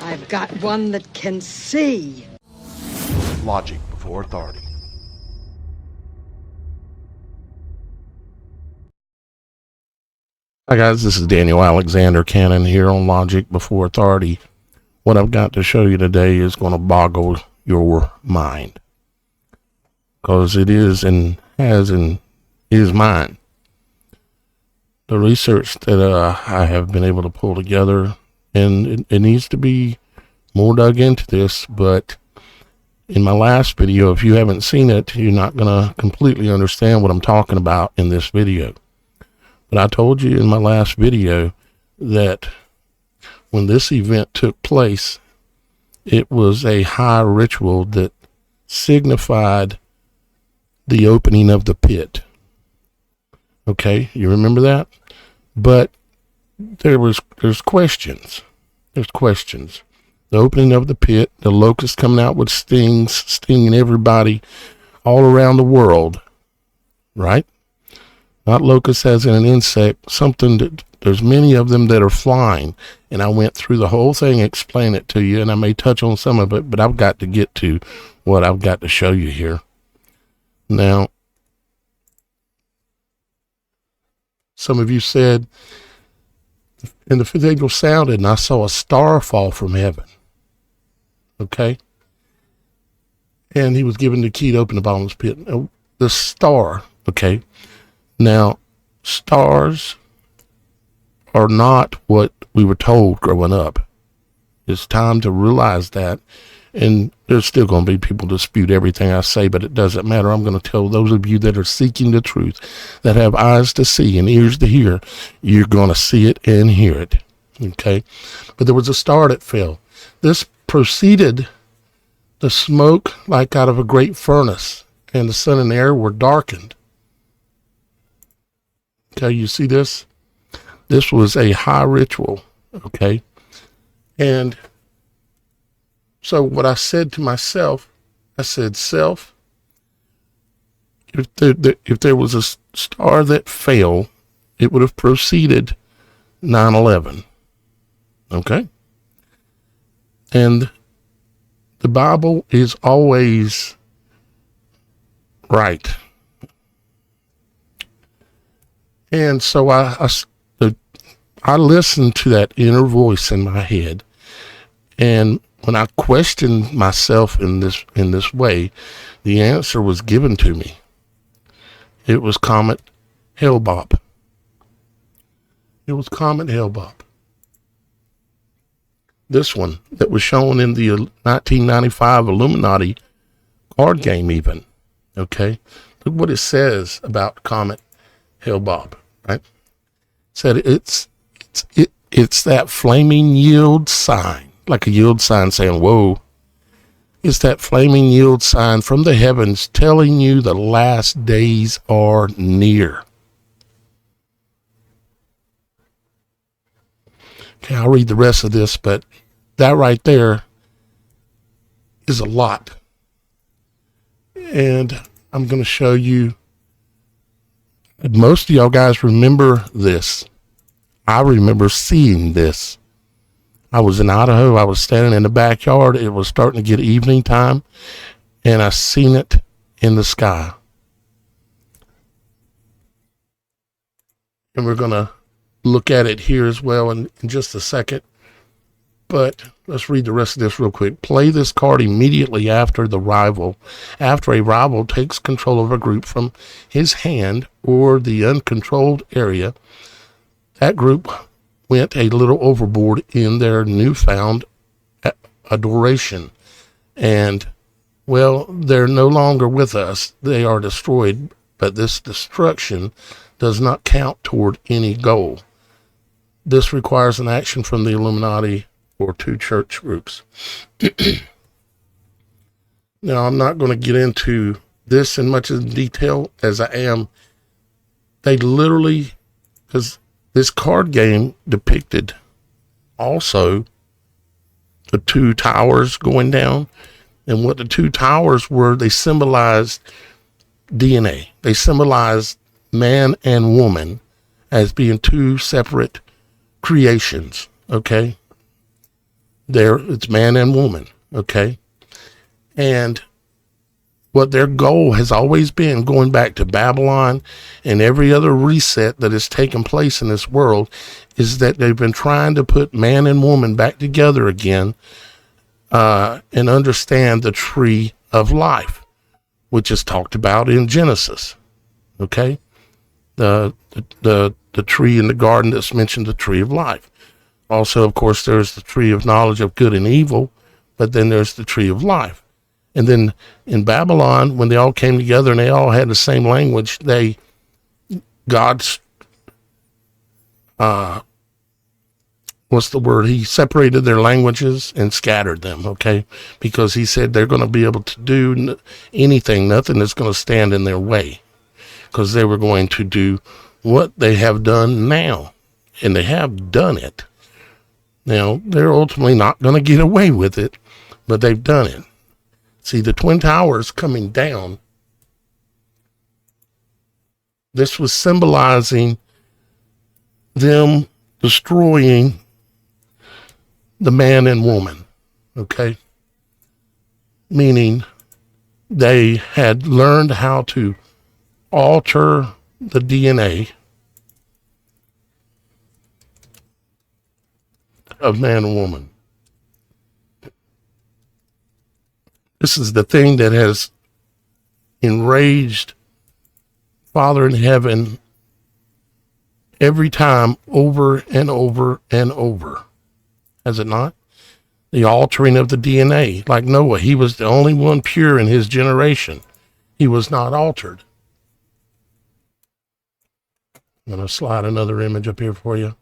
I've got one that can see. Logic before authority. Hi guys, this is Daniel Alexander Cannon here on Logic Before Authority. What I've got to show you today is going to boggle your mind, because it is and has and is mine. The research that I have been able to pull together, and it needs to be more dug into this, but in my last video, if you haven't seen it, you're not going to completely understand what I'm talking about in this video. But I told you in my last video that when this event took place, it was a high ritual that signified the opening of the pit. Okay, you remember that? But there's questions. There's questions. The opening of the pit, the locusts coming out with stings, stinging everybody all around the world, right? Not locusts as in an insect, something that there's many of them that are flying. And I went through the whole thing, explain it to you, and I may touch on some of it, but I've got to get to what I've got to show you here. Now, some of you said, and the fifth angel sounded, and I saw a star fall from heaven. Okay? And he was given the key to open the bottomless pit. The star, okay? Now, stars are not what we were told growing up. It's time to realize that. And there's still going to be people dispute everything I say, but it doesn't matter. I'm going to tell those of you that are seeking the truth, that have eyes to see and ears to hear, you're going to see it and hear it. Okay? But there was a star that fell. This proceeded the smoke like out of a great furnace, and the sun and the air were darkened. Okay, you see this? This was a high ritual, okay? And so what I said to myself, I said, self, if there was a star that fell, it would have preceded 9/11, okay? And the Bible is always right. And so I listened to that inner voice in my head, and when I questioned myself in this way, the answer was given to me. It was Comet Hale-Bopp. It was Comet Hale-Bopp. This one that was shown in the 1995 Illuminati card game even. Okay? Look what it says about Comet Hale-Bopp, right? It said it's that flaming yield sign, like a yield sign saying, whoa. It's that flaming yield sign from the heavens telling you the last days are near. Okay, I'll read the rest of this, but that right there is a lot. And I'm going to show you. Most of y'all guys remember this. I remember seeing this. I was in Idaho. I was standing in the backyard. It was starting to get evening time, and I seen it in the sky. And we're going to look at it here as well in just a second. But let's read the rest of this real quick. Play this card immediately after a rival takes control of a group from his hand or the uncontrolled area. That group went a little overboard in their newfound adoration. And, well, they're no longer with us. They are destroyed, but this destruction does not count toward any goal. This requires an action from the Illuminati or two church groups. Now, I'm not going to get into this in much detail as I am. They literally, because this card game depicted also the two towers going down. And what the two towers were, they symbolized DNA. They symbolized man and woman as being two separate creations, okay? It's man and woman, okay? And what their goal has always been, going back to Babylon and every other reset that has taken place in this world, is that they've been trying to put man and woman back together again, and understand the tree of life, which is talked about in Genesis. Okay, the tree in the garden that's mentioned, the tree of life. Also, of course, there's the tree of knowledge of good and evil, but then there's the tree of life. And then in Babylon, when they all came together and they all had the same language, God's, what's the word? He separated their languages and scattered them, okay? Because he said they're going to be able to do anything, nothing that's going to stand in their way. Because they were going to do what they have done now. And they have done it. Now, they're ultimately not going to get away with it, but they've done it. See, the Twin Towers coming down, this was symbolizing them destroying the man and woman, okay? Meaning they had learned how to alter the DNA of man and woman. This is the thing that has enraged Father in heaven every time, over and over and over. Has it not? The altering of the DNA. Like Noah, he was the only one pure in his generation. He was not altered. I'm going to slide another image up here for you.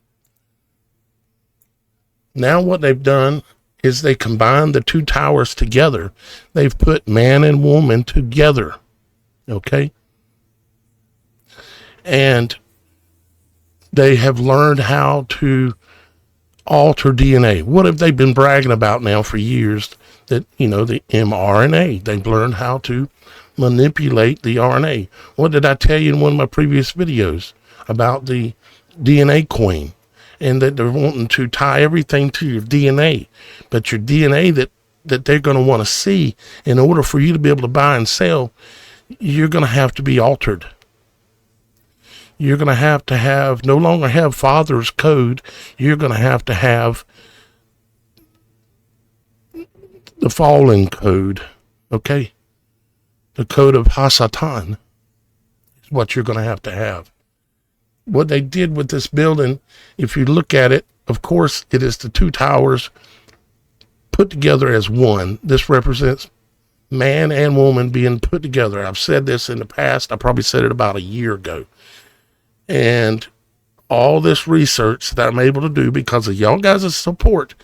Now what they've done is they combined the two towers together. They've put man and woman together. Okay? And they have learned how to alter DNA. What have they been bragging about now for years? That, the mRNA. They've learned how to manipulate the RNA. What did I tell you in one of my previous videos about the DNA queen? And that they're wanting to tie everything to your DNA. But your DNA that they're going to want to see, in order for you to be able to buy and sell, you're going to have to be altered. You're going to have no longer have Father's code. You're going to have the fallen code. Okay? The code of Hasatan is what you're going to have. What they did with this building, if you look at it, of course, it is the two towers put together as one. This represents man and woman being put together. I've said this in the past. I probably said it about a year ago. And all this research that I'm able to do because of y'all guys' support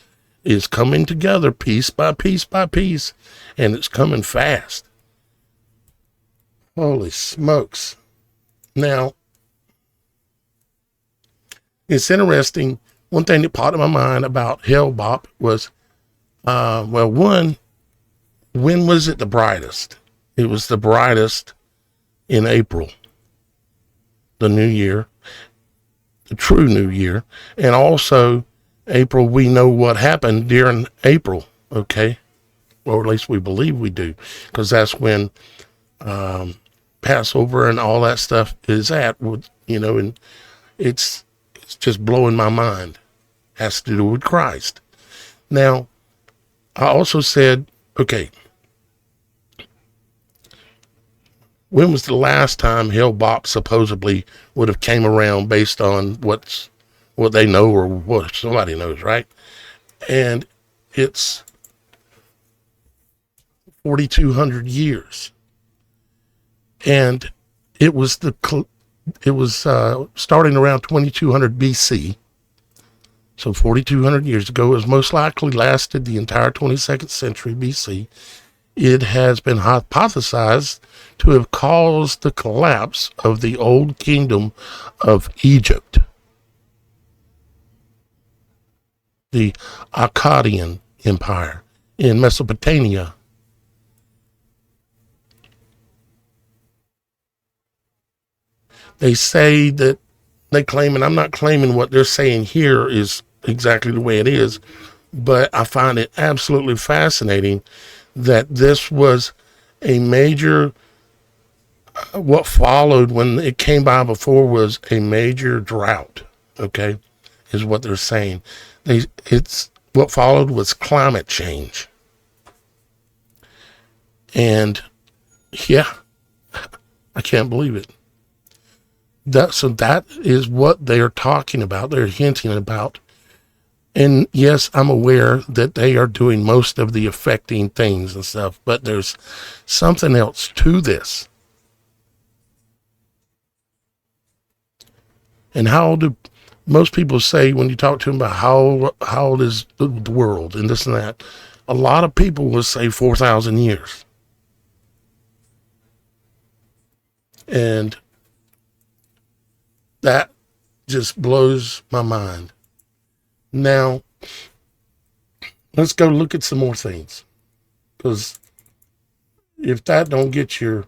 is coming together piece by piece by piece. And it's coming fast. Holy smokes. Now, it's interesting. One thing that popped in my mind about Hale-Bopp was, one, when was it the brightest? It was the brightest in April, the new year, the true new year. And also, April, we know what happened during April, okay? Or at least we believe we do, because that's when Passover and all that stuff is at, and it's just blowing my mind. Has to do with Christ. Now, I also said, okay, when was the last time Hale-Bopp supposedly would have came around based on what they know or what somebody knows, right? And it's 4,200 years. And it was starting around 2200 BC. So 4,200 years ago. It was most likely lasted the entire 22nd century BC. It has been hypothesized to have caused the collapse of the old kingdom of Egypt. The Akkadian Empire in Mesopotamia. They say that they claim, and I'm not claiming what they're saying here is exactly the way it is, But I find it absolutely fascinating that this was a major, what followed when it came by before was a major drought, okay, is what they're saying. It's what followed was climate change. And yeah, I can't believe it. So that is what they're talking about. They're hinting about. And yes, I'm aware that they are doing most of the affecting things and stuff, but there's something else to this. And how do most people say when you talk to them about how old is the world and this and that? A lot of people will say 4,000 years. And that just blows my mind. Now, let's go look at some more things, because if that don't get your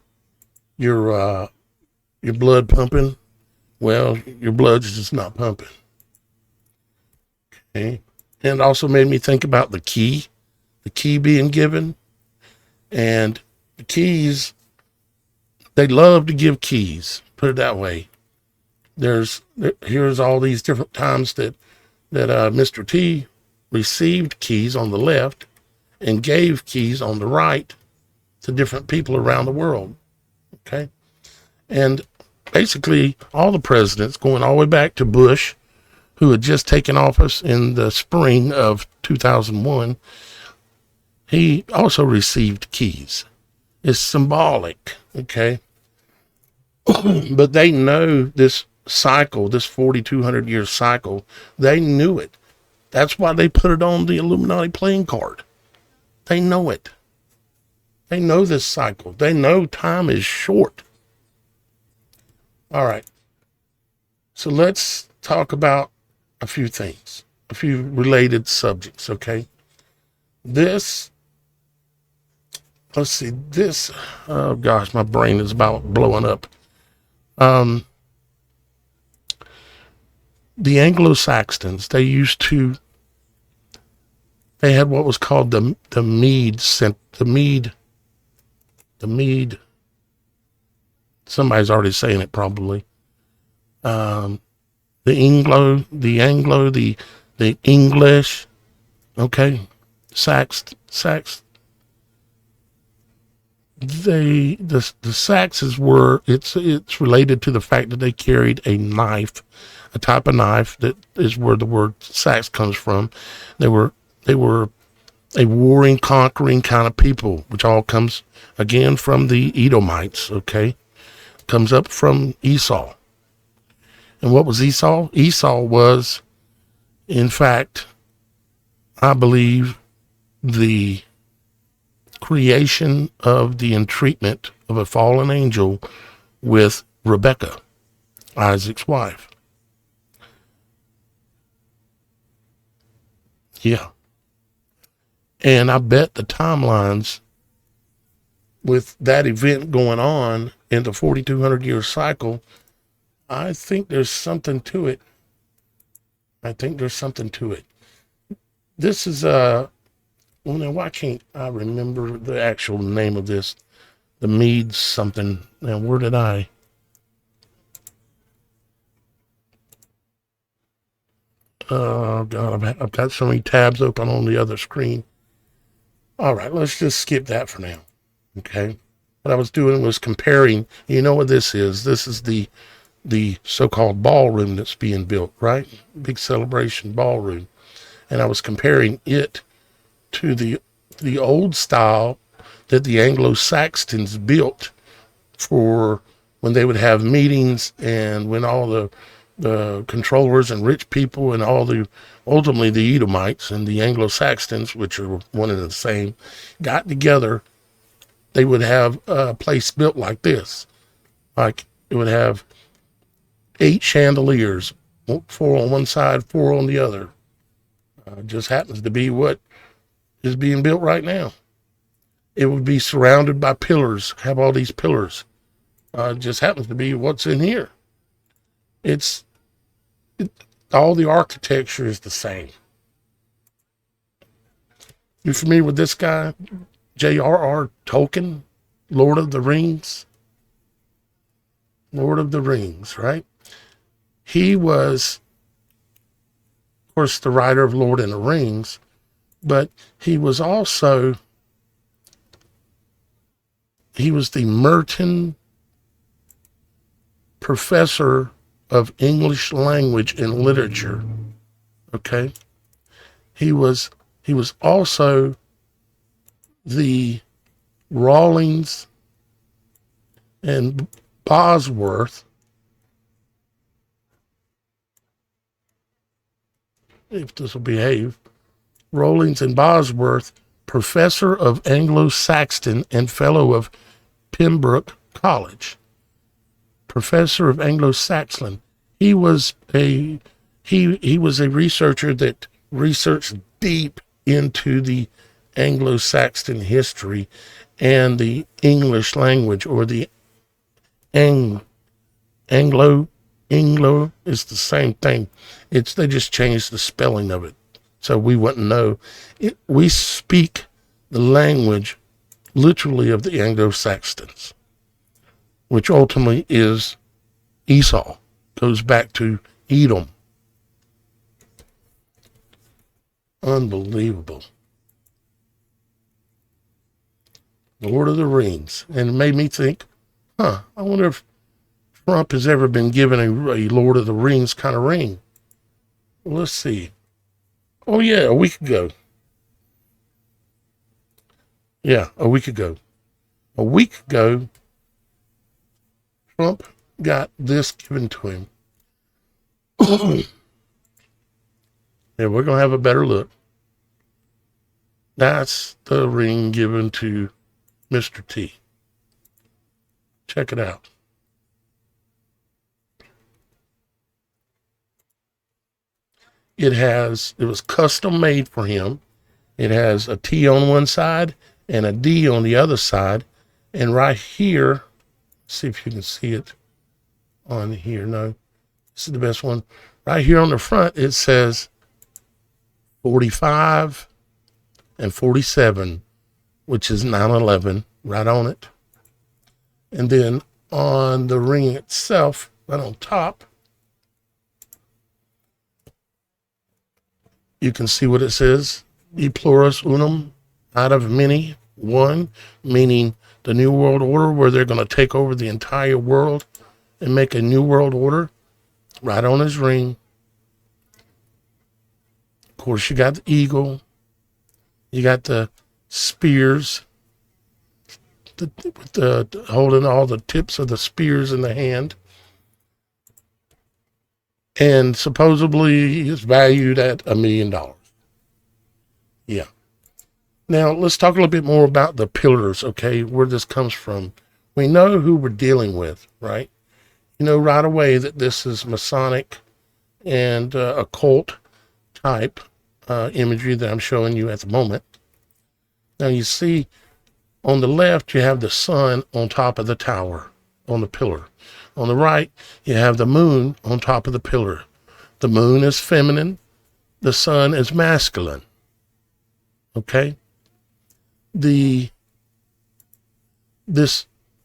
blood pumping, well, your blood's just not pumping. Okay, and it also made me think about the key being given, and the keys. They love to give keys. Put it that way. Here's all these different times that Mr. T received keys on the left and gave keys on the right to different people around the world. Okay. And basically all the presidents, going all the way back to Bush, who had just taken office in the spring of 2001, he also received keys. It's symbolic. Okay. But they know this cycle, this 4,200 year cycle. They knew it. That's why they put it on the Illuminati playing card. They know it. They know this cycle. They know time is short. All right. So let's talk about a few things, a few related subjects. Okay. Let's see this. Oh gosh, my brain is about blowing up. The Anglo-Saxons, they had what was called the Mede, somebody's already saying it probably. The English, okay, Sax, the Saxons were, it's related to the fact that they carried a knife, a type of knife that is where the word Sax comes from. They were a warring, conquering kind of people, which all comes again from the Edomites. Okay, comes up from Esau. And what was Esau? Esau was, in fact, I believe, the creation of the entreatment of a fallen angel with Rebecca, Isaac's wife. Yeah. And I bet the timelines with that event going on in the 4,200 year cycle, I think there's something to it. This is well, now, why can't I remember the actual name of this? The Mede something. Now, where did I? Oh, God, I've got so many tabs open on the other screen. All right, let's just skip that for now. Okay. What I was doing was comparing. You know what this is? This is the so-called ballroom that's being built, right? Big celebration ballroom. And I was comparing it to the old style that the Anglo-Saxons built for when they would have meetings, and when all the controllers and rich people and ultimately the Edomites and the Anglo-Saxons, which are one and the same, got together, they would have a place built like this. Like it would have 8 chandeliers, 4 on one side, 4 on the other. Just happens to be what is being built right now. It would be surrounded by pillars, have all these pillars. Just happens to be what's in here. All the architecture is the same. You familiar with this guy? J.R.R. Tolkien, Lord of the Rings. Lord of the Rings, right? He was, of course, the writer of Lord of the Rings, but he was also, he was the Merton Professor of English Language and Literature. Okay? He was also the Rawlings and Bosworth, if this will behave, Rawlings and Bosworth, Professor of Anglo-Saxon and Fellow of Pembroke College. Professor of Anglo-Saxon. He was a researcher that researched deep into the Anglo-Saxon history and the English language, or the Anglo is the same thing. They just changed the spelling of it, so we wouldn't know. We speak the language literally of the Anglo-Saxons, which ultimately is Esau, goes back to Edom. Unbelievable. Lord of the Rings. And it made me think, I wonder if Trump has ever been given a Lord of the Rings kind of ring. Well, let's see. Oh, yeah, a week ago. Yeah, a week ago. A week ago, Trump got this given to him. Yeah, we're going to have a better look. That's the ring given to Mr. T. Check it out. It was custom made for him. It has a T on one side and a D on the other side. And right here, see if you can see it on here. No, this is the best one. Right here on the front, it says 45 and 47, which is 9/11, right on it. And then on the ring itself, right on top, you can see what it says. E pluribus unum, out of many, one, meaning the New World Order, where they're going to take over the entire world and make a new world order, right on his ring. Of course, you got the eagle. You got the spears, holding all the tips of the spears in the hand. And supposedly it's valued at $1 million. Yeah. Now, let's talk a little bit more about the pillars, okay, where this comes from. We know who we're dealing with, right? You know right away that this is Masonic and occult type imagery that I'm showing you at the moment. Now, you see on the left, you have the sun on top of the tower, on the pillar. On the right, you have the moon on top of the pillar. The moon is feminine. The sun is masculine. Okay? This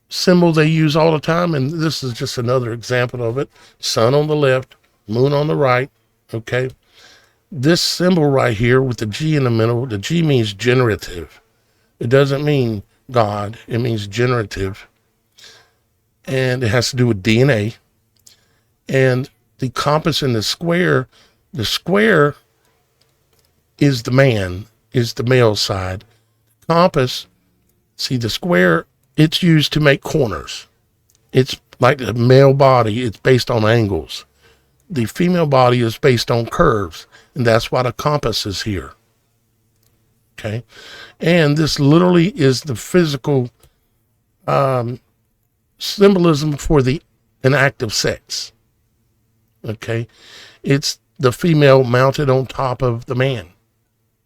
symbol they use all the time, and this is just another example of it. Sun on the left, moon on the right. Okay? This symbol right here with the G in the middle, the G means generative. It doesn't mean God. It means generative. And it has to do with DNA. And the compass in the square is the man, is the male side. Compass, see the square, it's used to make corners. It's like the male body, it's based on angles. The female body is based on curves, and that's why the compass is here. Okay? And this literally is the physical symbolism for an act of sex. Okay? It's the female mounted on top of the man.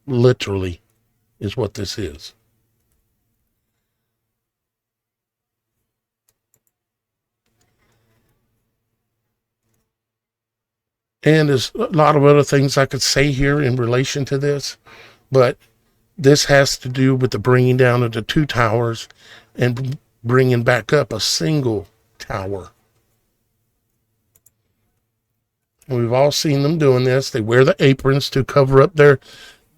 Literally is what this is. And there's a lot of other things I could say here in relation to this, but This has to do with the bringing down of the two towers and bringing back up a single tower. And we've all seen them doing this. They wear the aprons to cover up their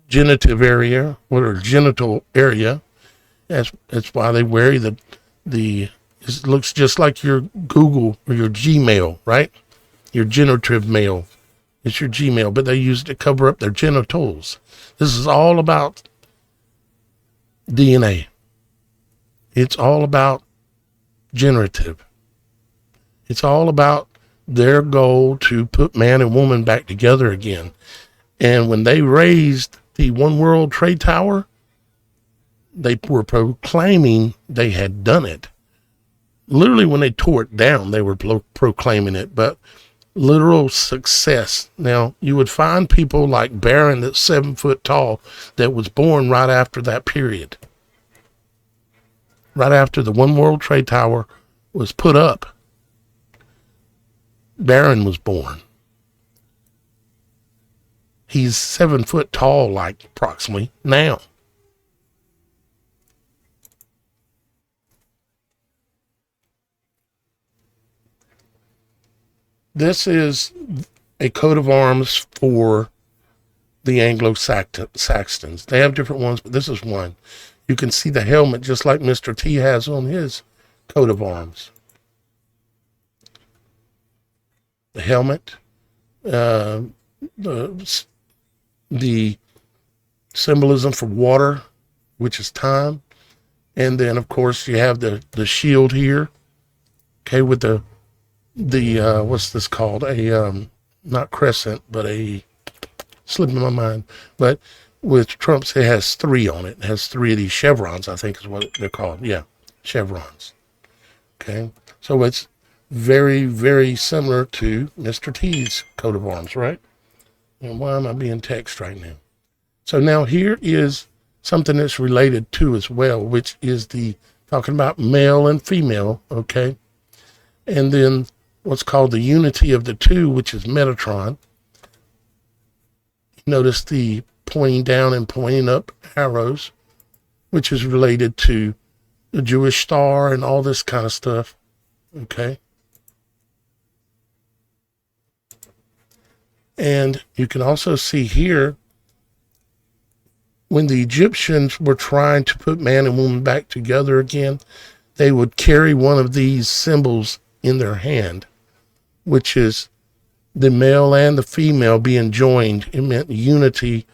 genitive area, or genital area. That's why they wear it looks just like your Google or your Gmail, right? Your genitive mail. It's your Gmail, but they use it to cover up their genitals. This is all about DNA. It's all about generative. It's all about their goal to put man and woman back together again. And when they raised the One World Trade Tower, they were proclaiming they had done it. Literally, when they tore it down, they were proclaiming it, but literal success. Now, you would find people like Barron, that's 7 foot tall, that was born right after that period. Right after the One World Trade Tower was put up, Barron was born. He's 7 foot tall, like approximately now. This is a coat of arms for the Anglo-Saxons. They have different ones, but this is one. You can see the helmet just like Mr. T has on his coat of arms. The helmet, the symbolism for water, which is time. And then, of course, you have the shield here, okay, with the what's this called? Not crescent, but slipping my mind. But with Trump's, it has 3 on it. It has 3 of these chevrons, I think is what they're called. Yeah, chevrons. Okay, so it's very, very similar to Mr. T's coat of arms, right? And why am I being text right now? So now here is something that's related to as well, which is talking about male and female, okay? And then what's called the unity of the two, which is Metatron. Notice the pointing down and pointing up arrows, which is related to the Jewish star and all this kind of stuff, okay? And you can also see here, when the Egyptians were trying to put man and woman back together again, they would carry one of these symbols in their hand, which is the male and the female being joined. It meant unity.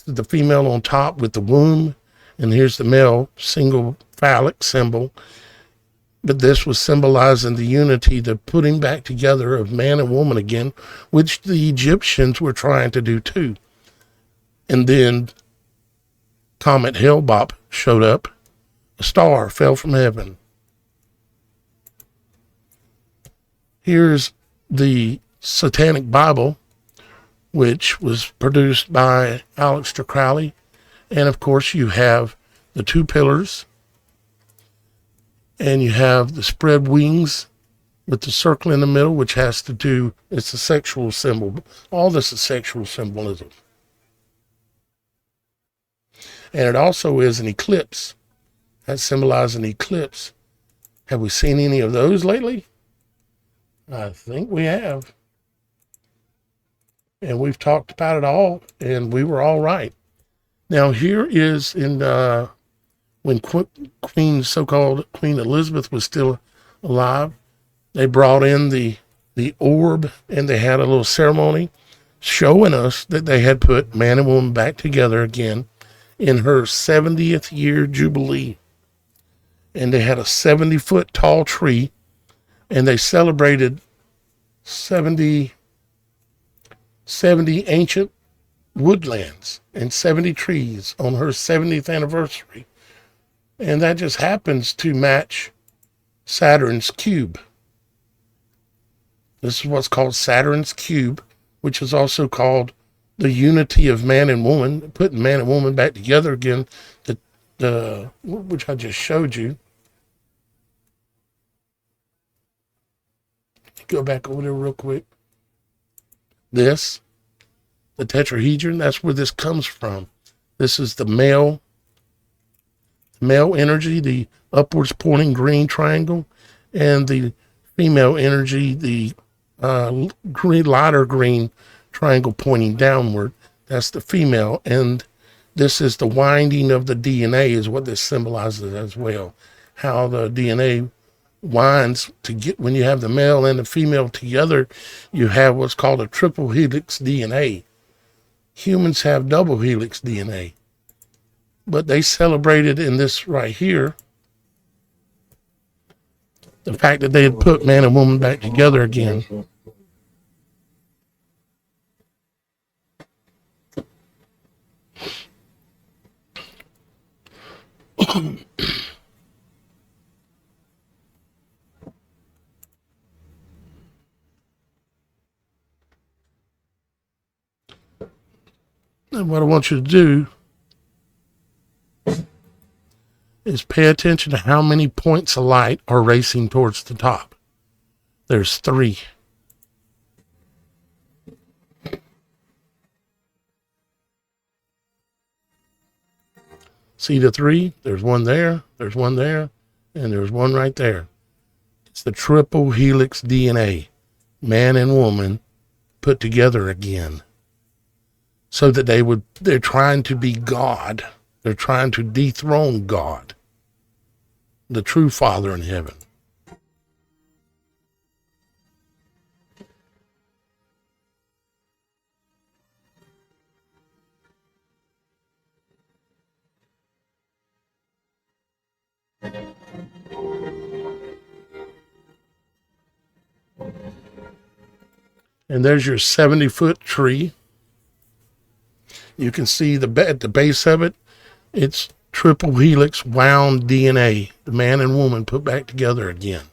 The female on top with the womb, and here's the male single phallic symbol. But this was symbolizing the unity, the putting back together of man and woman again, which the Egyptians were trying to do too. And then Comet Hale-Bopp showed up. A star fell from heaven. Here's the Satanic Bible, which was produced by Aleister Crowley. And of course, you have the 2 pillars, and you have the spread wings with the circle in the middle, which has to do, it's a sexual symbol. All this is sexual symbolism. And it also is an eclipse. That symbolizes an eclipse. Have we seen any of those lately? I think we have. And we've talked about it all, and we were all right. Now, here is when so-called Queen Elizabeth was still alive, they brought in the orb, and they had a little ceremony showing us that they had put man and woman back together again in her 70th year jubilee. And they had a 70-foot tall tree, and they celebrated 70 ancient woodlands and 70 trees on her 70th anniversary. And that just happens to match Saturn's cube. This is what's called Saturn's cube, which is also called the unity of man and woman, putting man and woman back together again, which I just showed you. Go back over there real quick. The tetrahedron, that's where this comes from. This is the male energy, the upwards pointing green triangle, and the female energy, the lighter green triangle pointing downward. That's the female. And this is the winding of the DNA is what this symbolizes as well. How the DNA winds to get, when you have the male and the female together, you have what's called a triple helix DNA. Humans have double helix DNA, but they celebrated in this right here the fact that they had put man and woman back together again. And what I want you to do is pay attention to how many points of light are racing towards the top. There's 3. See the 3? There's one there, there's one there, and there's one right there. It's the triple helix DNA, man and woman put together again. So that they're trying to be God. They're trying to dethrone God, the true Father in heaven. And there's your 70-foot tree. You can see at the base of it, it's triple helix wound DNA, the man and woman put back together again.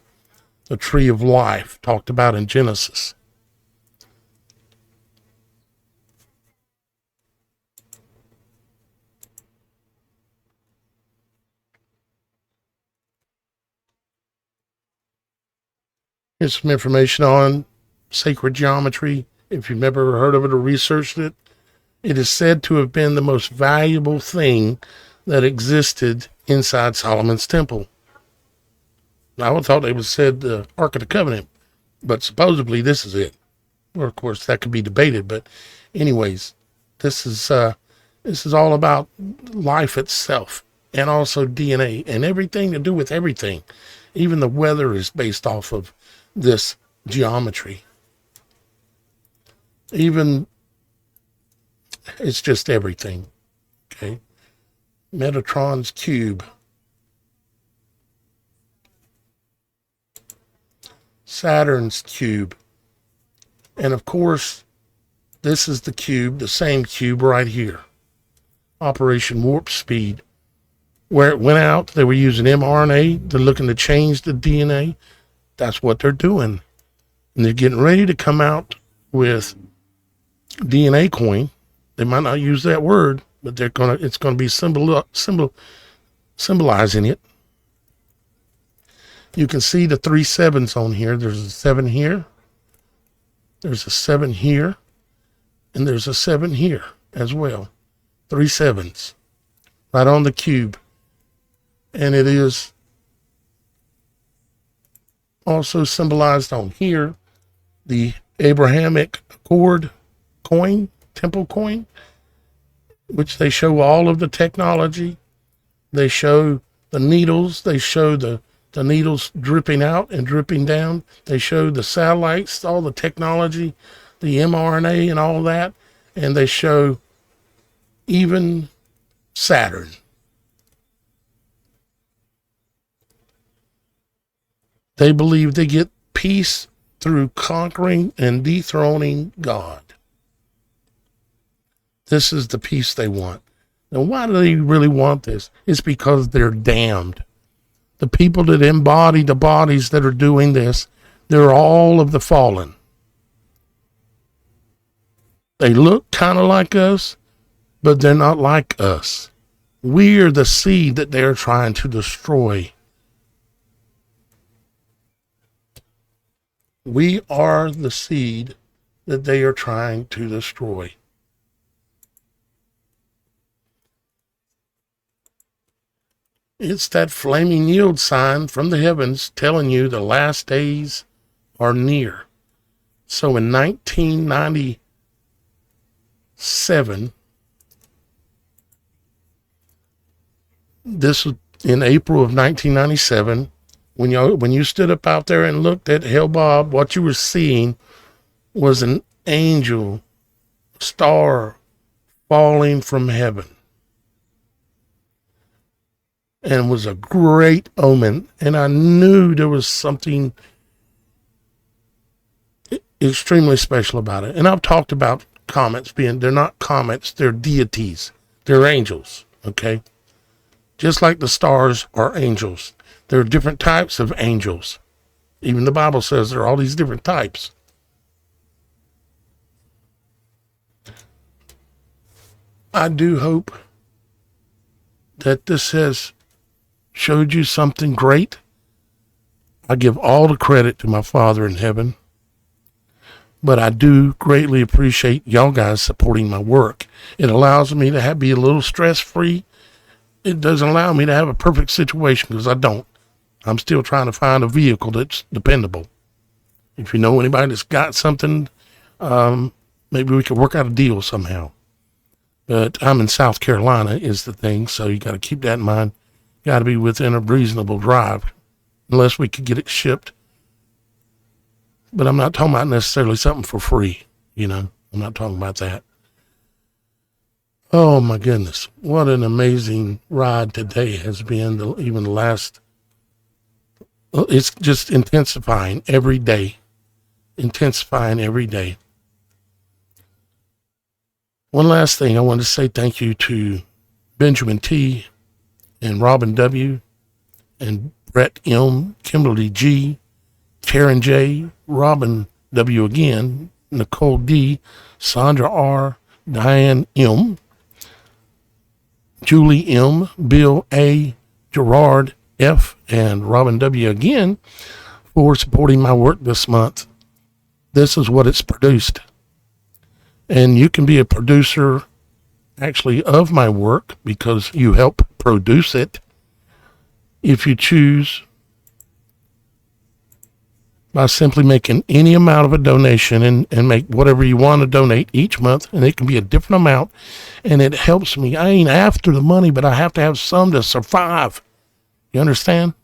The tree of life talked about in Genesis. Here's some information on sacred geometry. If you've never heard of it or researched it, it is said to have been the most valuable thing that existed inside Solomon's temple. I would thought they would have said the Ark of the Covenant, but supposedly this is it. Well, of course, that could be debated, but anyways, this is all about life itself and also DNA and everything to do with everything. Even the weather is based off of this geometry. Even it's just everything. Okay. Metatron's cube. Saturn's cube. And of course, this is the cube, the same cube right here. Operation Warp Speed. Where it went out, they were using mRNA. They're looking to change the DNA. That's what they're doing. And they're getting ready to come out with DNA coin. They might not use that word, but it's gonna be symbolizing it. You can see the 3 7s on here. There's a 7 here. There's a 7 here. And there's a 7 here as well. 3 7s. Right on the cube. And it is also symbolized on here. The Abrahamic Accord coin. Temple coin, which they show all of the technology. They show the needles. They show the needles dripping out and dripping down. They show the satellites, all the technology, the mRNA and all that. And they show even Saturn. They believe they get peace through conquering and dethroning God. This is the peace they want. Now, why do they really want this? It's because they're damned. The people that embody the bodies that are doing this, they're all of the fallen. They look kind of like us, but they're not like us. We are the seed that they're trying to destroy. We are the seed that they are trying to destroy. It's that flaming yield sign from the heavens telling you the last days are near. So in 1997, this was in April of 1997, when you stood up out there and looked at Hale Bob, what you were seeing was an angel star falling from heaven. And was a great omen. And I knew there was something extremely special about it. And I've talked about comets they're not comets, they're deities. They're angels, okay? Just like the stars are angels. There are different types of angels. Even the Bible says there are all these different types. I do hope that this has showed you something great. I give all the credit to my Father in heaven, but I do greatly appreciate y'all guys supporting my work. It allows me to be a little stress-free. It doesn't allow me to have a perfect situation because I don't. I'm still trying to find a vehicle that's dependable. If you know anybody that's got something, maybe we could work out a deal somehow. But I'm in South Carolina is the thing, so you got to keep that in mind. Got to be within a reasonable drive, unless we could get it shipped. But I'm not talking about necessarily something for free, I'm not talking about that. Oh my goodness, what an amazing ride today has been, even the last. It's just intensifying every day. One last thing, I want to say thank you to Benjamin T. and Robin W. and Brett M., Kimberly G., Karen J., Robin W. again, Nicole D., Sandra R., Diane M., Julie M., Bill A., Gerard F., and Robin W. again for supporting my work this month. This is what it's produced. And you can be a producer actually of my work because you help produce it if you choose by simply making any amount of a donation and make whatever you want to donate each month, and it can be a different amount, and it helps me. I ain't after the money, but I have to have some to survive. You understand?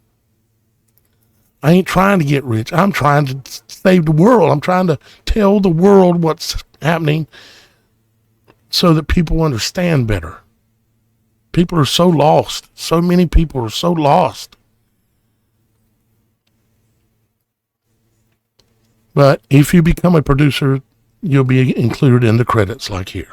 I ain't trying to get rich. I'm trying to save the world. I'm trying to tell the world what's happening so that people understand better. People are so lost. So many people are so lost. But if you become a producer, you'll be included in the credits like here.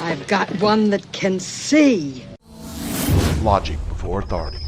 I've got one that can see. Logic before authority.